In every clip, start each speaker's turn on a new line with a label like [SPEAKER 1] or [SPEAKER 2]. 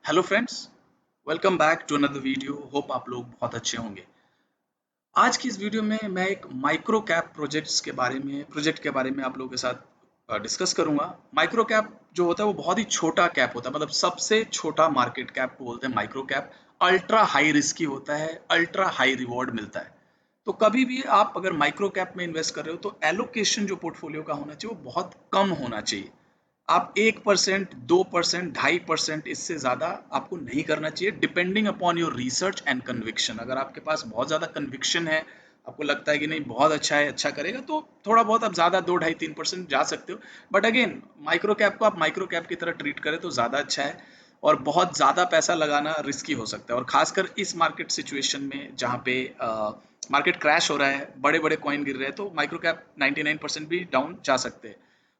[SPEAKER 1] Hello friends, welcome back to another video. Hope आप लोग बहुत अच्छे होंगे। आज की इस वीडियो में मैं एक माइक्रो कैप प्रोजेक्ट के बारे में आप लोगों के साथ डिस्कस करूंगा। माइक्रो कैप जो होता है वो बहुत ही छोटा कैप होता है, मतलब सबसे छोटा मार्केट कैप को बोलते हैं micro cap. Ultra high risky होता है, अल्ट्रा हाई रिवॉर्ड मिलता है। तो कभी भी आप अगर माइक्रो कैप में इन्वेस्ट कर रहे हो तो एलोकेशन जो पोर्टफोलियो का होना चाहिए वो बहुत कम होना चाहिए। आप 1%, 2%, 2.5% इससे ज़्यादा आपको नहीं करना चाहिए, depending upon your research and conviction. अगर आपके पास बहुत ज़्यादा कन्विक्शन है, आपको लगता है कि नहीं बहुत अच्छा है, अच्छा करेगा, तो थोड़ा बहुत आप ज़्यादा 2, 2.5, 3% जा सकते हो। बट अगेन माइक्रो कैप को आप माइक्रो कैप की तरह ट्रीट करें तो ज़्यादा अच्छा है। और बहुत ज़्यादा पैसा लगाना रिस्की हो सकता है, और खासकर इस मार्केट सिचुएशन में जहाँ पे मार्केट क्रैश हो रहा है, बड़े बड़े कॉइन गिर रहे हैं, तो माइक्रो कैप 99% भी डाउन जा सकते हैं।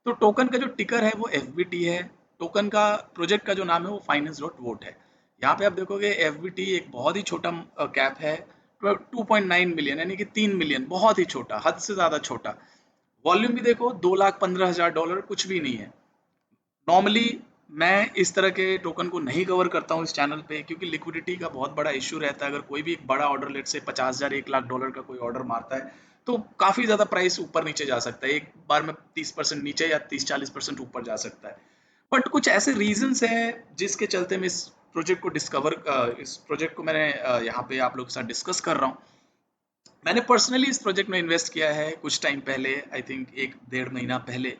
[SPEAKER 1] तो टोकन का जो टिकर है वो एफबीटी है। टोकन का प्रोजेक्ट का जो नाम है वो फाइनेंस डॉट वोट है। यहाँ पे आप देखोगे एफबीटी एक बहुत ही छोटा कैप है, 2.9 मिलियन, यानी कि 3 मिलियन, बहुत ही छोटा, हद से ज़्यादा छोटा। वॉल्यूम भी देखो, 2,15,000 डॉलर, कुछ भी नहीं है। नॉर्मली मैं इस तरह के टोकन को नहीं कवर करता हूँ इस चैनल पे, क्योंकि लिक्विडिटी का बहुत बड़ा इश्यू रहता है। अगर कोई भी एक बड़ा ऑर्डर, लेट से 50,000, 1 लाख डॉलर का कोई ऑर्डर मारता है तो काफ़ी ज़्यादा प्राइस ऊपर नीचे जा सकता है, एक बार में 30% नीचे या 30-40% ऊपर जा सकता है। बट कुछ ऐसे रीजंस हैं जिसके चलते मैं इस प्रोजेक्ट को मैंने यहाँ पे आप लोग के साथ डिस्कस कर रहा हूँ। मैंने पर्सनली इस प्रोजेक्ट में इन्वेस्ट किया है कुछ टाइम पहले, आई थिंक 1 डेढ़ महीना पहले।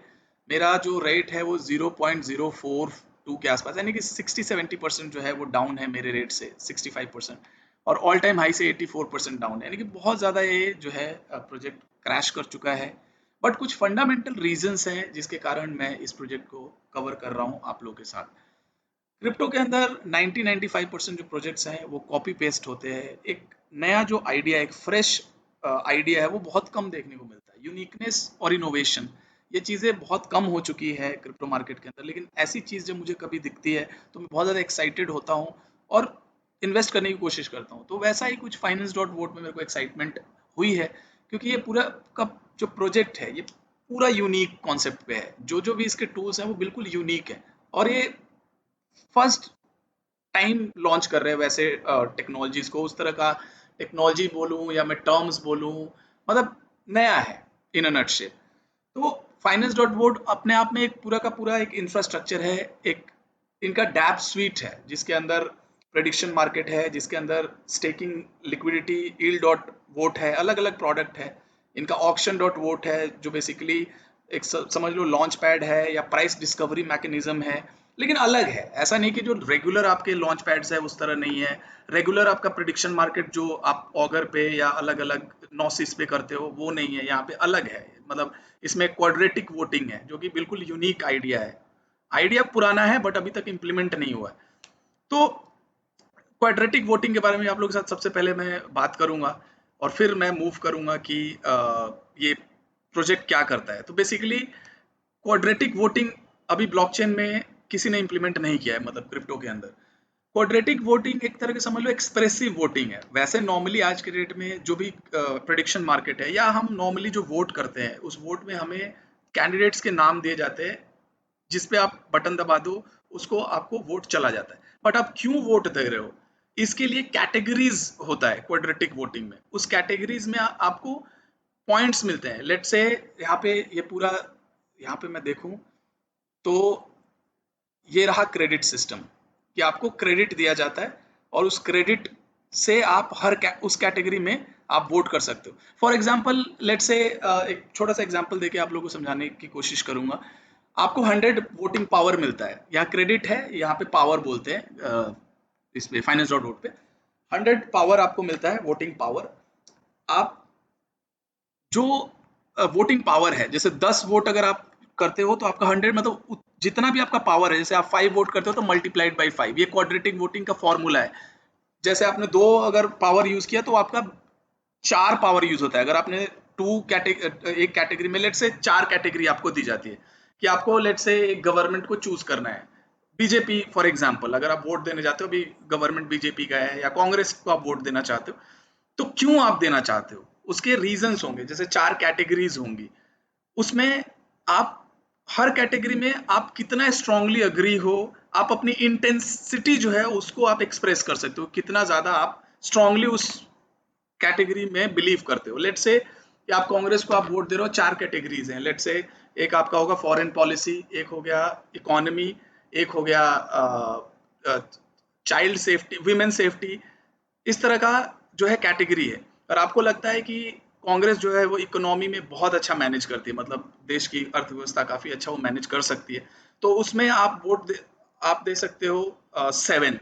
[SPEAKER 1] मेरा जो रेट है वो 0.042 के आसपास, यानी कि 60-70% जो है वो डाउन है मेरे रेट से, 65%। और ऑल टाइम हाई से 84% डाउन है, यानी कि बहुत ज़्यादा ये जो है प्रोजेक्ट क्रैश कर चुका है। बट कुछ फंडामेंटल रीजंस हैं जिसके कारण मैं इस प्रोजेक्ट को कवर कर रहा हूँ आप लोगों के साथ। क्रिप्टो के अंदर 90-95% जो प्रोजेक्ट्स हैं वो कॉपी पेस्ट होते हैं। एक नया जो आइडिया, एक फ्रेश आइडिया है, वो बहुत कम देखने को मिलता है। यूनिकनेस और इनोवेशन, ये चीज़ें बहुत कम हो चुकी है क्रिप्टो मार्केट के अंदर। लेकिन ऐसी चीज़ जब मुझे कभी दिखती है तो मैं बहुत ज़्यादा एक्साइटेड होता हूँ और इन्वेस्ट करने की कोशिश करता हूँ। तो वैसा ही कुछ फाइनेंस डॉट वोट में मेरे को एक्साइटमेंट हुई है, क्योंकि ये पूरा का जो प्रोजेक्ट है ये पूरा यूनिक कॉन्सेप्ट पे है। जो जो भी इसके टूल्स हैं वो बिल्कुल यूनिक है, और ये फर्स्ट टाइम लॉन्च कर रहे हैं वैसे टेक्नोलॉजीज को। उस तरह का टेक्नोलॉजी बोलूं या मैं टर्म्स बोलूं, मतलब नया है इन अ नटशेल। तो फाइनेंस डॉट बोर्ड अपने आप में एक पूरा का पूरा एक इंफ्रास्ट्रक्चर है। एक इनका डैप स्वीट है जिसके अंदर प्रेडिक्शन मार्केट है, जिसके अंदर staking, liquidity, yield dot vote है, अलग अलग प्रोडक्ट है। इनका ऑक्शन डॉट वोट है जो बेसिकली एक समझ लो लॉन्च पैड है या प्राइस डिस्कवरी मैकेनिज्म है। लेकिन अलग है, ऐसा नहीं कि जो रेगुलर आपके लॉन्च पैड्स है उस तरह नहीं है। रेगुलर आपका प्रिडिक्शन मार्केट जो आप ऑगर पे या अलग अलग नॉसिस पे करते हो वो नहीं है, यहाँ पे अलग है। मतलब इसमें क्वाड्रेटिक वोटिंग है जो कि बिल्कुल यूनिक आइडिया है। आइडिया पुराना है बट अभी तक इम्प्लीमेंट नहीं हुआ है। तो क्वाड्रेटिक वोटिंग के बारे में आप लोगों के साथ सबसे पहले मैं बात करूंगा, और फिर मैं मूव करूंगा कि ये प्रोजेक्ट क्या करता है। तो बेसिकली क्वाड्रेटिक वोटिंग अभी ब्लॉकचेन में किसी ने इम्प्लीमेंट नहीं किया है, मतलब क्रिप्टो के अंदर। क्वाड्रेटिक वोटिंग एक तरह के समझ लो एक्सप्रेसिव वोटिंग है। वैसे नॉर्मली आज के डेट में जो भी प्रेडिक्शन मार्केट है या हम नॉर्मली जो वोट करते हैं उस वोट में हमें कैंडिडेट्स के नाम दिए जाते हैं, जिस पे आप बटन दबा दो उसको आपको वोट चला जाता है। बट आप क्यों वोट दे रहे हो, इसके लिए कैटेगरीज होता है क्वाड्रेटिक वोटिंग में। उस कैटेगरीज में आपको पॉइंट्स मिलते हैं। लेट से यहाँ पे ये पूरा, यहाँ पे मैं देखूं तो ये रहा क्रेडिट सिस्टम, कि आपको क्रेडिट दिया जाता है और उस क्रेडिट से आप उस कैटेगरी में आप वोट कर सकते हो। फॉर एग्जाम्पल लेट से एक छोटा सा एग्जाम्पल देके आप लोगों को समझाने की कोशिश करूंगा। आपको 100 वोटिंग पावर मिलता है, यहाँ क्रेडिट है, यहाँ पे पावर बोलते हैं इसमें फाइनेंस डॉट वोट पे। 100 पावर आपको मिलता है, वोटिंग पावर। आप जो वोटिंग पावर है, जैसे 10 वोट अगर आप करते हो तो आपका 100, मतलब जितना भी आपका पावर है, जैसे आप 5 वोट करते हो तो मल्टीप्लाइड बाई 5, ये क्वाड्रेटिक वोटिंग का फॉर्मूला है। जैसे आपने 2 अगर पावर यूज किया तो आपका 4 पावर यूज होता है। अगर आपने एक कैटेगरी में लेट से 4 कैटेगरी आपको दी जाती है, कि आपको लेट से एक गवर्नमेंट को चूज करना है। बीजेपी फॉर एग्जाम्पल अगर आप वोट देने जाते हो, अभी गवर्नमेंट बीजेपी का है, या कांग्रेस को आप वोट देना चाहते हो, तो क्यों आप देना चाहते हो, उसके रीजंस होंगे। जैसे 4 कैटेगरीज होंगी, उसमें आप हर कैटेगरी में आप कितना स्ट्रांगली अग्री हो, आप अपनी इंटेंसिटी जो है उसको आप एक्सप्रेस कर सकते हो, कितना ज्यादा आप स्ट्रांगली उस कैटेगरी में बिलीव करते हो। लेट से कि आप कांग्रेस को आप वोट दे रहे हो, चार कैटेगरीज हैं। लेट से एक आपका होगा फॉरेन पॉलिसी, एक हो गया इकोनॉमी, एक हो गया चाइल्ड सेफ्टी, वीमेन सेफ्टी, इस तरह का जो है कैटेगरी है। और आपको लगता है कि कांग्रेस जो है वो इकोनॉमी में बहुत अच्छा मैनेज करती है, मतलब देश की अर्थव्यवस्था काफी अच्छा वो मैनेज कर सकती है, तो उसमें आप दे सकते हो 7।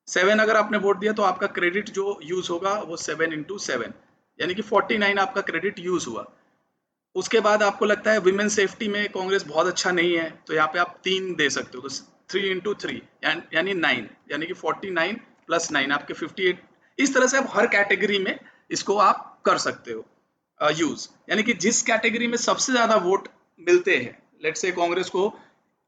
[SPEAKER 1] 7 अगर आपने वोट दिया तो आपका क्रेडिट जो यूज होगा वो 7 into 7, यानी कि 49 आपका क्रेडिट यूज हुआ। उसके बाद आपको लगता है विमेन सेफ्टी में कांग्रेस बहुत अच्छा नहीं है, तो यहाँ पे आप 3 दे सकते हो, तो 3 into 3 यानी 9, यानी कि 49 + 9 आपके 58। इस तरह से आप हर कैटेगरी में इसको आप कर सकते हो यूज, यानी कि जिस कैटेगरी में सबसे ज्यादा वोट मिलते हैं। लेट्स से कांग्रेस को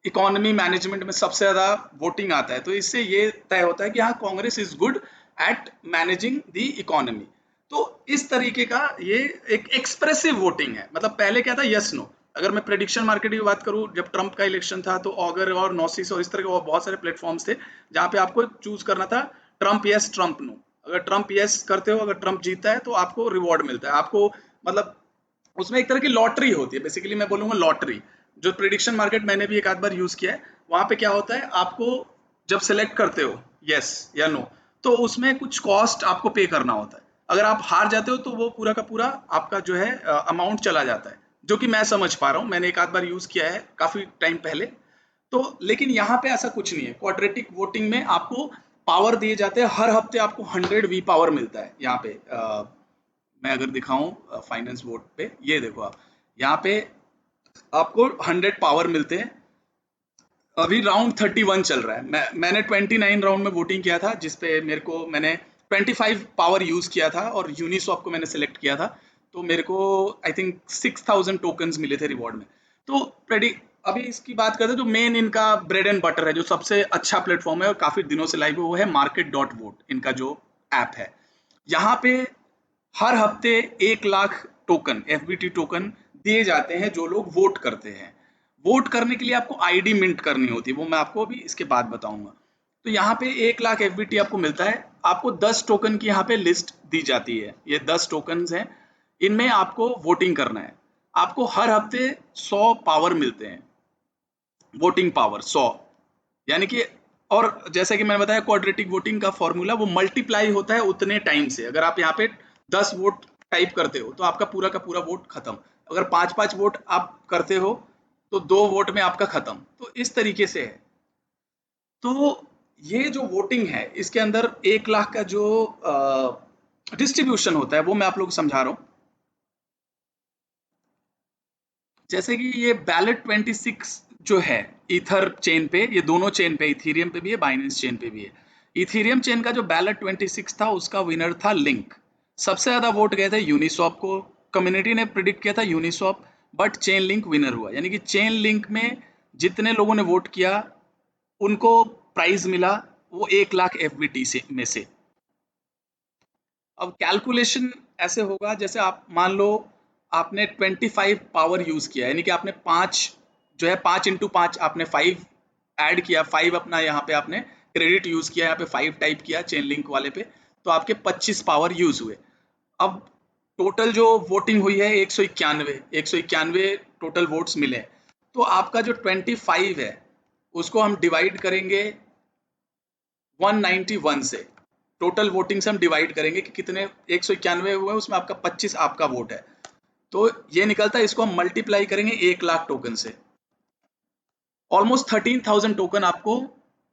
[SPEAKER 1] इकोनॉमी मैनेजमेंट में सबसे ज्यादा वोटिंग आता है, तो इससे ये तय होता है कि हाँ Congress is good at managing the economy. तो इस तरीके का ये एक एक्सप्रेसिव वोटिंग है। मतलब पहले क्या था, यस नो। अगर मैं प्रेडिक्शन मार्केट की बात करूं, जब ट्रंप का इलेक्शन था तो ऑगर और नोसिस और इस तरह के और बहुत सारे प्लेटफॉर्म्स थे जहां पे आपको चूज करना था ट्रंप यस ट्रंप नो। अगर ट्रंप यस करते हो, अगर ट्रंप जीतता है तो आपको रिवॉर्ड मिलता है, आपको मतलब उसमें एक तरह की लॉटरी होती है, बेसिकली मैं बोलूंगा लॉटरी। जो प्रिडिक्शन मार्केट मैंने भी एक आध बार यूज किया है, वहां पे क्या होता है, आपको जब सिलेक्ट करते हो यस या नो, तो उसमें कुछ कॉस्ट आपको पे करना होता है। अगर आप हार जाते हो तो वो पूरा का पूरा आपका जो है अमाउंट चला जाता है, जो कि मैं समझ पा रहा हूँ, मैंने एक आध बार यूज किया है काफी टाइम पहले। तो लेकिन यहाँ पे ऐसा कुछ नहीं है, क्वाड्रेटिक वोटिंग में आपको पावर दिए जाते हैं, हर हफ्ते आपको 100 वी पावर मिलता है। यहाँ पे मैं अगर दिखाऊं फाइनेंस बोर्ड पे, ये देखो आप, यहाँ पे आपको 100 पावर मिलते हैं। अभी राउंड 31 चल रहा है, मैंने 29 राउंड में वोटिंग किया था, जिसपे मैंने 25 पावर यूज किया था और यूनिस्वैप को मैंने सेलेक्ट किया था। तो मेरे को आई थिंक 6000 टोकन्स मिले थे रिवॉर्ड में। तो प्रेडी अभी इसकी बात करते हैं, तो मेन इनका ब्रेड एंड बटर है, जो सबसे अच्छा प्लेटफॉर्म है और काफी दिनों से लाइव है, वो है market.vote, इनका जो ऐप है। यहाँ पे हर हफ्ते 1 लाख टोकन, एफबीटी टोकन दिए जाते हैं जो लोग वोट करते हैं। वोट करने के लिए आपको आईडी मिंट करनी होती है, वो मैं आपको अभी इसके बाद बताऊंगा। तो यहाँ पे 1 लाख एफबीटी आपको मिलता है। आपको 10 टोकन की यहाँ पे लिस्ट दी जाती है, ये 10 टोकन हैं, इनमें आपको वोटिंग करना है। आपको हर हफ्ते 100 पावर मिलते हैं, वोटिंग पावर 100, यानी कि, और जैसा कि मैंने बताया क्वाड्रेटिक वोटिंग का फॉर्मूला वो मल्टीप्लाई होता है उतने टाइम से। अगर आप यहाँ पे 10 वोट टाइप करते हो तो आपका पूरा का पूरा वोट खत्म। अगर 5-5 वोट आप करते हो तो 2 वोट में आपका खत्म। तो इस तरीके से है। तो ये जो वोटिंग है इसके अंदर 1 लाख का जो डिस्ट्रीब्यूशन होता है वो मैं आप लोग को समझा रहा हूँ। जैसे कि ये बैलेट 26 जो है ईथर चेन पे, ये दोनों चेन पे, इथीरियम पे भी है, बाइनेंस चेन पे भी है। इथीरियम चेन का जो बैलेट 26 था उसका विनर था लिंक। सबसे ज्यादा वोट गए थे यूनिस्वैप को, कम्युनिटी ने प्रिडिक्ट किया था Uniswap, but chain link winner हुआ। यानी कि चेन लिंक में जितने लोगों ने वोट किया उनको प्राइज मिला वो 1 लाख एफबीटी से में से। अब कैलकुलेशन ऐसे होगा, जैसे आप मान लो आपने 25 पावर यूज किया, यानी कि आपने 5 जो है 5 into 5 आपने 5 ऐड किया, 5 अपना यहाँ पे आपने क्रेडिट यूज किया, यहाँ पे 5 टाइप किया चेन लिंक वाले पे, तो आपके 25 पावर यूज हुए। अब टोटल जो वोटिंग हुई है 191 टोटल वोट्स मिले। तो आपका जो 25 है उसको हम डिवाइड करेंगे 191 से, टोटल वोटिंग से हम डिवाइड करेंगे कि कितने 191 हुए, उसमें आपका 25 आपका वोट है, तो ये निकलता है। इसको हम मल्टीप्लाई करेंगे 1 लाख टोकन से, ऑलमोस्ट 13,000 टोकन आपको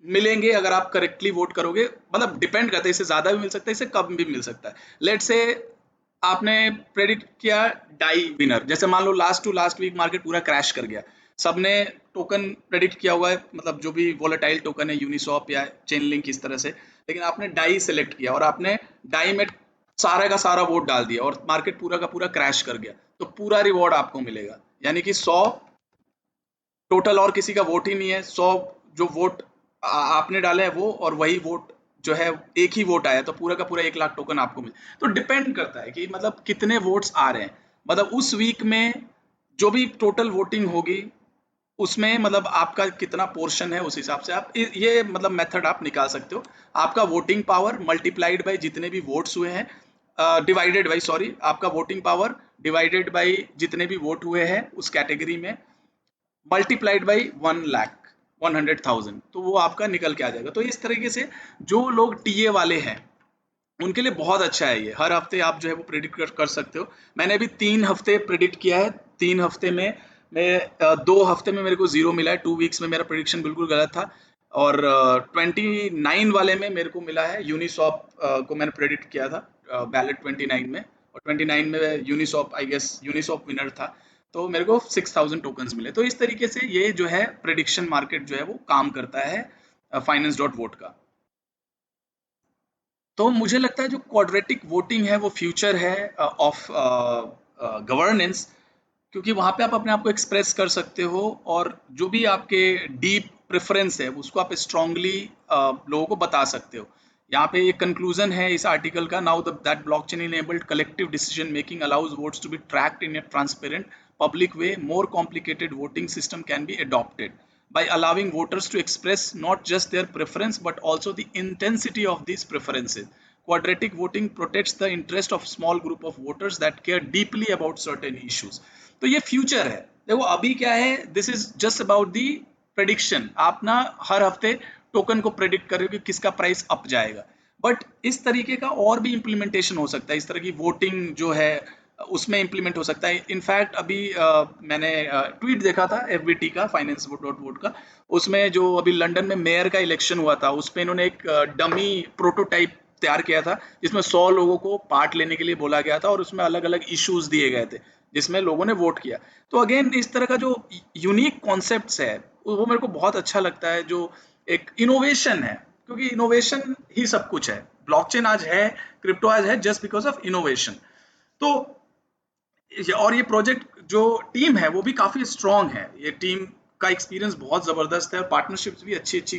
[SPEAKER 1] मिलेंगे अगर आप करेक्टली वोट करोगे। मतलब डिपेंड करता है, इससे ज्यादा भी मिल सकता है, इससे कम भी मिल सकता है। लेट से आपने प्रेडिक्ट किया डाई विनर, जैसे मान लो last to last week market पूरा क्रैश कर गया, सबने टोकन प्रेडिक्ट किया हुआ है, मतलब जो भी वोलेटाइल टोकन है यूनिसॉप या चेन लिंक इस तरह से, लेकिन आपने डाई सेलेक्ट किया और आपने डाई में सारा का सारा वोट डाल दिया और मार्केट पूरा का पूरा क्रैश कर गया, तो पूरा रिवॉर्ड आपको मिलेगा। यानी कि 100 टोटल, और किसी का वोट ही नहीं है, 100 जो वोट आपने डाले हैं वो, और वही वोट जो है एक ही वोट आया, तो पूरा का पूरा 1 लाख टोकन आपको मिले। तो डिपेंड करता है कि मतलब कितने वोट्स आ रहे हैं, मतलब उस वीक में जो भी टोटल वोटिंग होगी उसमें मतलब आपका कितना पोर्शन है, उस हिसाब से आप ये मतलब मेथड आप निकाल सकते हो। आपका वोटिंग पावर मल्टीप्लाइड बाय जितने भी वोट्स हुए हैं, डिवाइडेड बाय, सॉरी, आपका वोटिंग पावर डिवाइडेड बाय जितने भी वोट हुए हैं उस कैटेगरी में, मल्टीप्लाइड बाय 1 लाख 100,000, तो वो आपका निकल के आ जाएगा। तो इस तरीके से जो लोग टीए वाले हैं उनके लिए बहुत अच्छा है ये। हर हफ्ते आप जो है वो प्रिडिक्ट कर सकते हो। मैंने अभी 3 हफ्ते प्रिडिक्ट किया है। 3 हफ्ते में मैं 2 हफ्ते में मेरे को 0 मिला है। 2 वीक्स में मेरा प्रिडिक्शन बिल्कुल गलत था। और 29 वाले में मेरे को मिला है। यूनिसॉप को मैंने प्रिडिक्ट किया था बैलेट 29 में, और 29 में यूनिसॉप, आई गेस यूनिसॉप विनर था। तो मेरे को 6,000 टोकन्स मिले। तो इस तरीके से ये जो है प्रिडिक्शन मार्केट जो है वो काम करता है फाइनेंस डॉट वोट का। तो मुझे लगता है जो क्वाड्रेटिक वोटिंग है वो फ्यूचर है ऑफ गवर्नेंस, क्योंकि वहाँ पे आप अपने आप को एक्सप्रेस कर सकते हो, और जो भी आपके डीप प्रेफरेंस है उसको आप स्ट्रांगली लोगों को बता सकते हो। यहाँ पे एक कंक्लूजन है इस आर्टिकल का। Now that blockchain enabled collective decision making allows votes to be tracked in a transparent public way, more complicated voting system can be adopted by allowing voters to express not just their preference but also the intensity of these preferences. Quadratic voting protects the interest of small group of voters that care deeply about certain issues. तो ये future है। देखो अभी क्या है, this is just about the prediction. आप ना हर हफ्ते टोकन को प्रेडिक्ट कर रहे हो कि किसका प्राइस अप जाएगा, बट इस तरीके का और भी इम्प्लीमेंटेशन हो सकता है। इस तरह की वोटिंग जो है उसमें इम्प्लीमेंट हो सकता है। इनफैक्ट अभी मैंने ट्वीट देखा था एफबीटी का, फाइनेंस डॉट वोट का। उसमें जो अभी लंदन में मेयर का इलेक्शन हुआ था उस पर इन्होंने एक डमी प्रोटोटाइप तैयार किया था, जिसमें 100 लोगों को पार्ट लेने के लिए बोला गया था, और उसमें अलग अलग इश्यूज दिए गए थे जिसमें लोगों ने वोट किया। तो अगेन इस तरह का जो यूनिक कॉन्सेप्ट्स है वो मेरे को बहुत अच्छा लगता है, जो एक इनोवेशन है, क्योंकि इनोवेशन ही सब कुछ है। ब्लॉकचेन आज है, क्रिप्टो आज है जस्ट बिकॉज ऑफ इनोवेशन। तो और ये प्रोजेक्ट जो टीम है वो भी काफी स्ट्रांग है। ये टीम का एक्सपीरियंस बहुत जबरदस्त है, और पार्टनरशिप्स भी अच्छी अच्छी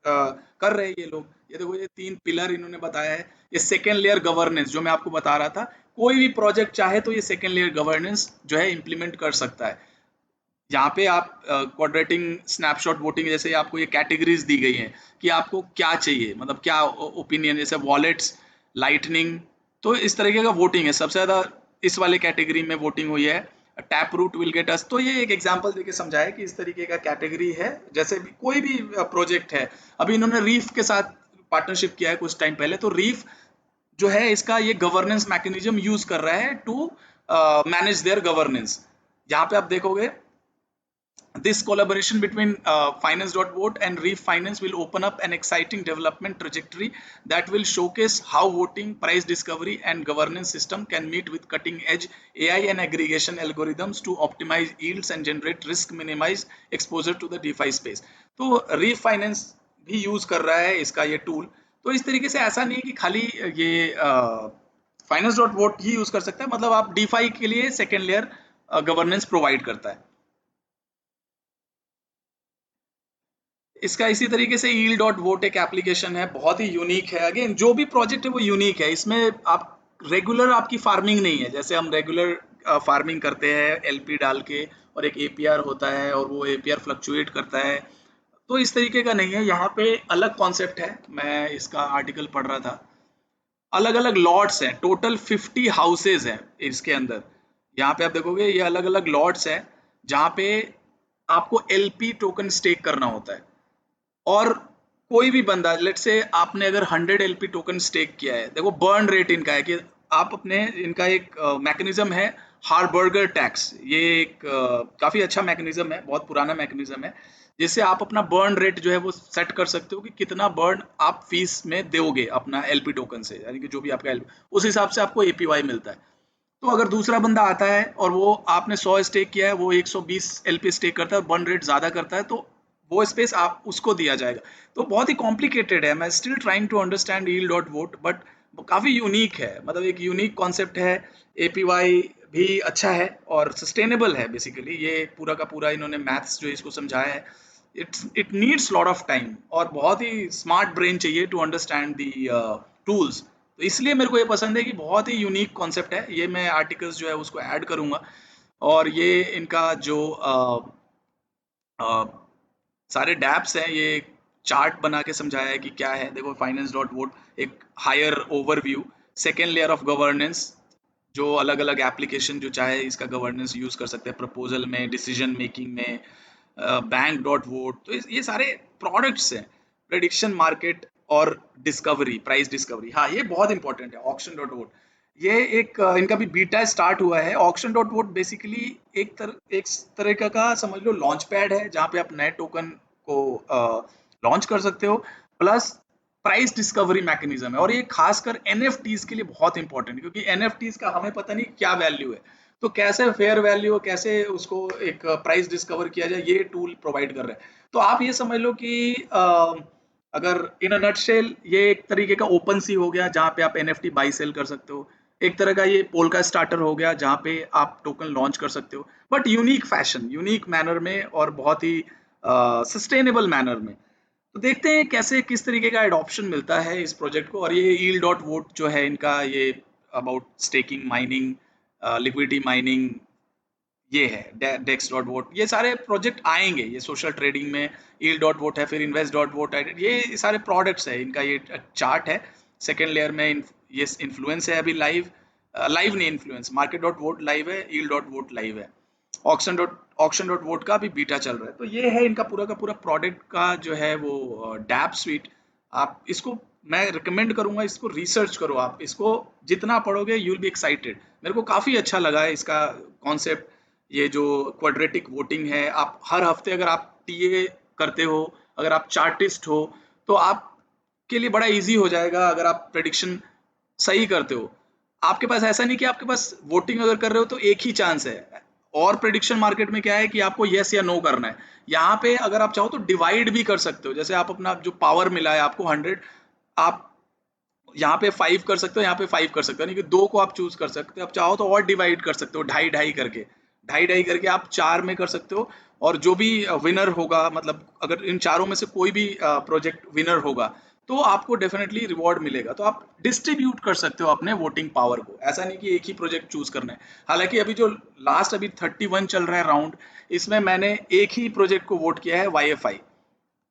[SPEAKER 1] कर रहे हैं ये लोग। ये देखो ये 3 पिलर इन्होंने बताया है। ये सेकेंड लेयर गवर्नेंस जो मैं आपको बता रहा था, कोई भी प्रोजेक्ट चाहे तो ये सेकेंड लेयर गवर्नेंस जो है इम्प्लीमेंट कर सकता है। यहाँ पे आप क्वाड्रेटिंग स्नैपशॉट वोटिंग जैसे आपको ये कैटेगरीज दी गई हैं कि आपको क्या चाहिए, मतलब क्या ओपिनियन, जैसे वॉलेट्स, लाइटनिंग। तो इस तरीके का वोटिंग है। सबसे ज़्यादा इस वाले कैटेगरी में वोटिंग हुई है। Tap root will get us. तो ये एक एग्जांपल देके समझाया कि इस तरीके का कैटेगरी है। जैसे भी कोई भी प्रोजेक्ट है, अभी इन्होंने रीफ के साथ पार्टनरशिप किया है कुछ टाइम पहले, तो रीफ जो है इसका ये गवर्नेंस मैकेनिज्म यूज कर रहा है टू मैनेज देयर गवर्नेंस। यहाँ पे आप देखोगे this collaboration between Finance.vote and Reef Finance will open up an exciting development trajectory that will showcase how voting, price discovery, and governance system can meet with cutting-edge AI and aggregation algorithms to optimize yields and generate risk, minimize exposure to the DeFi space. तो Reef Finance भी use कर रहा है इसका ये tool. तो इस तरीके से ऐसा नहीं है कि खाली ये Finance.vote ही यूज कर सकता है, मतलब आप DeFi के लिए सेकेंड लेयर गवर्नेंस प्रोवाइड करता है। इसका इसी तरीके से ईल डॉट वोट एक एप्लीकेशन है, बहुत ही यूनिक है। अगेन जो भी प्रोजेक्ट है वो यूनिक है। इसमें आप रेगुलर आपकी फार्मिंग नहीं है, जैसे हम रेगुलर फार्मिंग करते हैं एलपी डाल के, और एक एपीआर होता है और वो एपीआर फ्लक्चुएट करता है। तो इस तरीके का नहीं है, यहाँ पे अलग कॉन्सेप्ट है। मैं इसका आर्टिकल पढ़ रहा था। अलग अलग लॉट्स हैं, टोटल 50 हाउसेज हैं इसके अंदर। यहाँ पे आप देखोगे ये अलग अलग लॉट्स हैं जहाँ पे आपको एलपी टोकन स्टेक करना होता है। और कोई भी बंदा, लेट से आपने अगर 100 एलपी टोकन स्टेक किया है, देखो बर्न रेट इनका है कि आप अपने, इनका एक मैकेनिज्म है हार्बर्गर टैक्स। ये एक काफी अच्छा मैकेनिज्म है, बहुत पुराना मैकेनिज्म है, जिससे आप अपना बर्न रेट जो है वो सेट कर सकते हो कि कितना बर्न आप फीस में दोगे अपना एलपी टोकन से, यानी कि जो भी आपका एलपी, उस हिसाब से आपको एपीवाई मिलता है। तो अगर दूसरा बंदा आता है और वो, आपने 100 स्टेक किया है, वो 120 एलपी स्टेक करता है, बर्न रेट ज्यादा करता है, तो वो स्पेस आप उसको दिया जाएगा। तो बहुत ही कॉम्प्लिकेटेड है। मैं still trying to understand eel dot vote, but काफी यूनिक है, मतलब एक यूनिक कॉन्सेप्ट है। एपीवाई भी अच्छा है और सस्टेनेबल है। बेसिकली ये पूरा का पूरा इन्होंने मैथ्स जो इसको समझाया है, it needs lot of time, और बहुत ही स्मार्ट ब्रेन चाहिए टू अंडरस्टैंड दी टूल्स। तो इसलिए मेरे को ये पसंद है कि बहुत ही यूनिक कॉन्सेप्ट है ये। मैं आर्टिकल्स जो है उसको ऐड करूंगा, और ये इनका जो सारे डैप्स हैं, ये चार्ट बना के समझाया है कि क्या है। देखो फाइनेंस डॉट वोट एक higher overview, second layer of governance, जो अलग अलग एप्लीकेशन जो चाहे इसका गवर्नेंस यूज कर सकते हैं, प्रपोजल में, डिसीजन मेकिंग में। बैंक डॉट वोट, तो ये सारे प्रोडक्ट्स हैं। प्रेडिक्शन मार्केट और डिस्कवरी, प्राइस डिस्कवरी, हाँ ये बहुत इंपॉर्टेंट है। ऑक्शन डॉट वोट, ये एक इनका भी बीटा स्टार्ट हुआ है। ऑक्शन डॉट वोट बेसिकली एक तरह का समझ लो लॉन्च पैड है, जहाँ पे आप नए टोकन को लॉन्च कर सकते हो, प्लस प्राइस डिस्कवरी मैकेनिज्म है। और ये खासकर एनएफटीज के लिए बहुत इंपॉर्टेंट है, क्योंकि एनएफटीज का हमें पता नहीं क्या वैल्यू है, तो कैसे फेयर वैल्यू, कैसे उसको एक प्राइस डिस्कवर किया जाए, ये टूल प्रोवाइड कर रहे हैं। तो आप ये समझ लो कि अगर इन अ नटशेल ये एक तरीके का ओपन सी हो गया, जहाँ पे आप एनएफटी बाई सेल कर सकते हो। एक तरह का ये पोल का स्टार्टर हो गया, जहाँ पे आप टोकन लॉन्च कर सकते हो, but unique fashion, unique manner में, और बहुत ही सस्टेनेबल मैनर में। तो देखते हैं कैसे किस तरीके का एडॉप्शन मिलता है इस प्रोजेक्ट को। और ये ईल डॉट वोट जो है इनका, ये about staking, mining, liquidity mining, ये है डेक्स डॉट वोट। ये सारे प्रोजेक्ट आएंगे, ये सोशल ट्रेडिंग में ईल डॉट वोट है, फिर इन्वेस्ट डॉट वोट है, ये सारे प्रोडक्ट्स है। इनका ये चार्ट है। सेकेंड लेयर में ये इन्फ्लुएंस है अभी लाइव, लाइव नहीं influence, market dot vote live है, ईल डॉट वोट लाइव है। ऑक्शन डॉट वोट का भी बीटा चल रहा है। तो ये है इनका पूरा का पूरा प्रोडक्ट का जो है वो डैप स्वीट। आप इसको, मैं रिकमेंड करूंगा, इसको रिसर्च करो, आप इसको जितना पढ़ोगे यू विल बी एक्साइटेड। मेरे को काफ़ी अच्छा लगा है इसका कॉन्सेप्ट। ये जो क्वाड्रेटिक वोटिंग है, आप हर हफ्ते अगर आप टीए करते हो, अगर आप चार्टिस्ट हो, तो आप के लिए बड़ा इजी हो जाएगा। अगर आप प्रेडिक्शन सही करते हो, आपके पास ऐसा नहीं कि आपके पास वोटिंग अगर कर रहे हो तो एक ही चांस है। और प्रेडिक्शन मार्केट में क्या है कि आपको यस या नो करना है। यहाँ पे अगर आप चाहो तो डिवाइड भी कर सकते हो। जैसे आप अपना जो पावर मिला है आपको 100, आप यहाँ पे 5 कर सकते हो, यहाँ पे 5 कर सकते हो, यानी कि 2 को आप चूज कर सकते हो। आप चाहो तो और डिवाइड कर सकते हो, ढाई ढाई करके, ढाई ढाई करके आप 4 में कर सकते हो। और जो भी विनर होगा, मतलब अगर इन चारों में से कोई भी प्रोजेक्ट विनर होगा, तो आपको डेफिनेटली रिवॉर्ड मिलेगा। तो आप डिस्ट्रीब्यूट कर सकते हो अपने वोटिंग पावर को, ऐसा नहीं कि एक ही प्रोजेक्ट चूज करना है। हालांकि अभी जो लास्ट अभी 31 चल रहा है राउंड, इसमें मैंने एक ही प्रोजेक्ट को वोट किया है, वाईएफआई।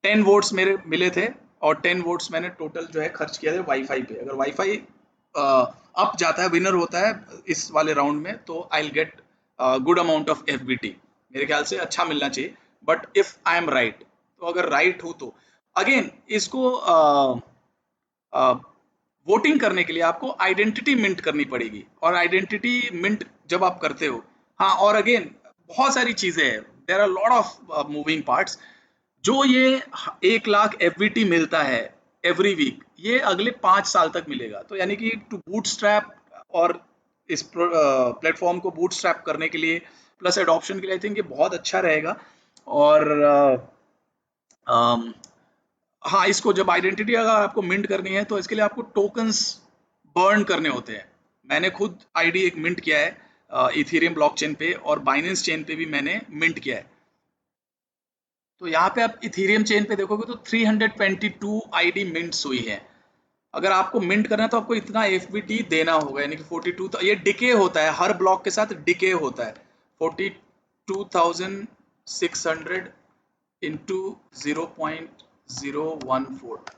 [SPEAKER 1] 10 वोट्स मेरे मिले थे, और 10 वोट्स मैंने टोटल जो है खर्च किया था वाईफाई पे। अगर वाईफाई अप जाता है, विनर होता है इस वाले राउंड में, तो I will get good amount of FBT. मेरे ख्याल से अच्छा मिलना चाहिए, but if I am right, तो अगर राइट हूँ तो अगेन इसको वोटिंग करने के लिए आपको आइडेंटिटी मिंट करनी पड़ेगी। और आइडेंटिटी मिंट जब आप करते हो, हाँ, और अगेन बहुत सारी चीजें हैं, there are lot of moving parts. जो ये 1 लाख एफवीटी मिलता है एवरी वीक, ये अगले 5 साल तक मिलेगा। तो यानी कि टू बूटस्ट्रैप, और इस प्लेटफॉर्म को बूटस्ट्रैप करने के लिए, प्लस एडॉप्शन के लिए, आई थिंक ये बहुत अच्छा रहेगा। और हाँ, इसको जब आइडेंटिटी अगर आपको मिंट करनी है, तो इसके लिए आपको टोकन्स बर्न करने होते हैं। मैंने खुद आईडी एक मिंट किया है इथेरियम ब्लॉकचेन पे, और बाइनेंस चेन पे भी मैंने मिंट किया है। तो यहाँ पे आप इथेरियम चेन पे देखोगे तो 322 आईडी मिंट्स हुई है। अगर आपको मिंट करना है तो आपको इतना एफबीटी देना होगा, यानी कि 42। तो ये डिके होता है, हर ब्लॉक के साथ डिके होता है। 42,600 इंटू 0.014,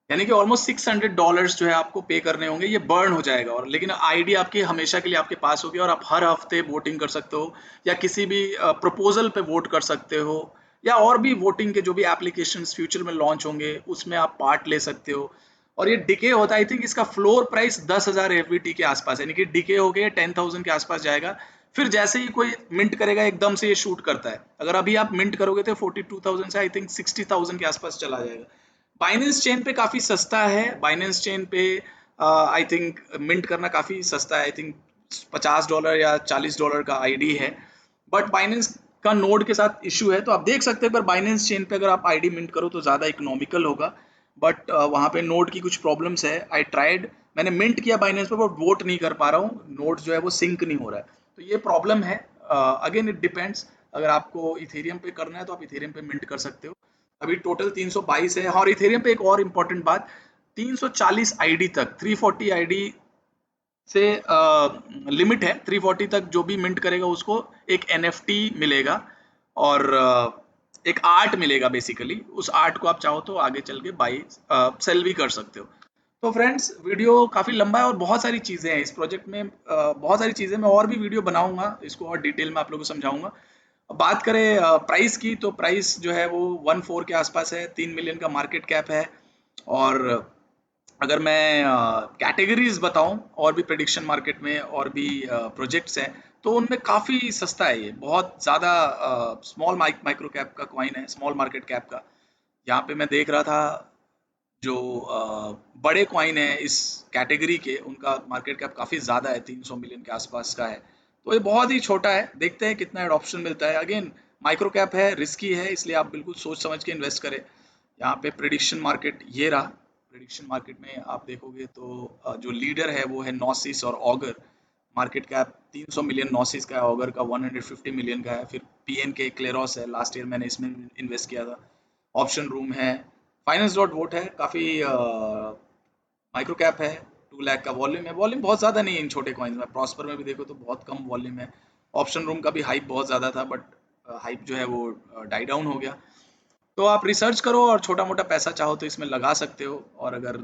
[SPEAKER 1] यानी कि ऑलमोस्ट $600 जो है आपको पे करने होंगे। ये बर्न हो जाएगा, और लेकिन आईडी आपकी हमेशा के लिए आपके पास होगी, और आप हर हफ्ते वोटिंग कर सकते हो, या किसी भी प्रपोजल पे वोट कर सकते हो, या और भी वोटिंग के जो भी एप्लीकेशंस फ्यूचर में लॉन्च होंगे उसमें आप पार्ट ले सकते हो। और ये डिके होता है, आई थिंक इसका फ्लोर प्राइस 10,000 एफबीटी के आसपास है, यानी कि डिके हो गए 10,000 के आसपास जाएगा। फिर जैसे ही कोई मिंट करेगा, एकदम से ये शूट करता है। अगर अभी आप मिंट करोगे तो 42,000 से आई थिंक 60,000 के आसपास चला जाएगा। बाइनेंस चेन पे काफ़ी सस्ता है। बाइनेंस चेन पे आई थिंक मिंट करना काफ़ी सस्ता है, आई थिंक $50 या $40 का आईडी है। बट बाइनेंस का नोड के साथ इशू है, तो आप देख सकते हैं। पर बाइनेंस चेन पे अगर आप आईडी मिंट करो तो ज़्यादा इकोनॉमिकल होगा, बट वहाँ पे नोड की कुछ प्रॉब्लम्स है। आई ट्राइड, मैंने मिंट किया बाइनेंस पे, बट वोट नहीं कर पा रहा हूँ, नोड जो है वो सिंक नहीं हो रहा है। तो ये प्रॉब्लम है। अगेन इट डिपेंड्स, अगर आपको इथेरियम पे करना है तो आप इथेरियम पे मिंट कर सकते हो। अभी टोटल 322 है। और इथेरियम पे एक और इम्पोर्टेंट बात, 340 आईडी तक, 340 आईडी से लिमिट है। 340 तक जो भी मिंट करेगा उसको एक एनएफटी मिलेगा। और एक आर्ट मिलेगा बेसिकली। उस आर्ट को आप चाहो तो आगे चल के बाई सेल भी कर सकते हो। तो फ्रेंड्स, वीडियो काफ़ी लंबा है और बहुत सारी चीज़ें हैं इस प्रोजेक्ट में, बहुत सारी चीज़ें, मैं और भी वीडियो बनाऊंगा, इसको और डिटेल में आप लोगों को समझाऊंगा। अब बात करें प्राइस की, तो प्राइस जो है वो 1.4 के आसपास है, 3 मिलियन का मार्केट कैप है। और अगर मैं कैटेगरीज बताऊं, और भी प्रेडिक्शन मार्केट में और भी प्रोजेक्ट्स हैं, तो उनमें काफ़ी सस्ता है ये, बहुत ज़्यादा स्मॉल माइक्रो कैप का कॉइन है, स्मॉल मार्केट कैप का। यहाँ पे मैं देख रहा था जो बड़े कॉइन है इस कैटेगरी के, उनका मार्केट कैप काफ़ी ज़्यादा है, 300 मिलियन के आसपास का है। तो ये बहुत ही छोटा है, देखते हैं कितना एडॉप्शन मिलता है। अगेन माइक्रो कैप है, रिस्की है, इसलिए आप बिल्कुल सोच समझ के इन्वेस्ट करें। यहाँ पे प्रिडिक्शन मार्केट ये रहा। प्रिडिक्शन मार्केट में आप देखोगे तो जो लीडर है वो है नॉसिस और ऑगर। मार्केट कैप 300 मिलियन नॉसिस का है, ऑगर का 150 मिलियन का है। फिर पीएनके क्लेरोस है, लास्ट ईयर मैंने इसमें इन्वेस्ट किया था। ऑप्शन रूम है, फाइनेंस डॉट वोट है, काफ़ी माइक्रो कैप है, 2 लाख का वॉल्यूम है। वॉल्यूम बहुत ज़्यादा नहीं है इन छोटे कॉइन्स में, प्रॉस्पर में भी देखो तो बहुत कम वॉल्यूम है। ऑप्शन रूम का भी हाइप बहुत ज़्यादा था, बट हाइप जो है वो डाई डाउन हो गया। तो आप रिसर्च करो और छोटा मोटा पैसा चाहो तो इसमें लगा सकते हो, और अगर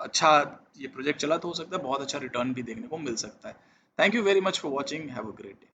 [SPEAKER 1] अच्छा ये प्रोजेक्ट चला तो हो सकता है बहुत अच्छा रिटर्न भी देखने को मिल सकता है। Thank you very much for watching, have a great day.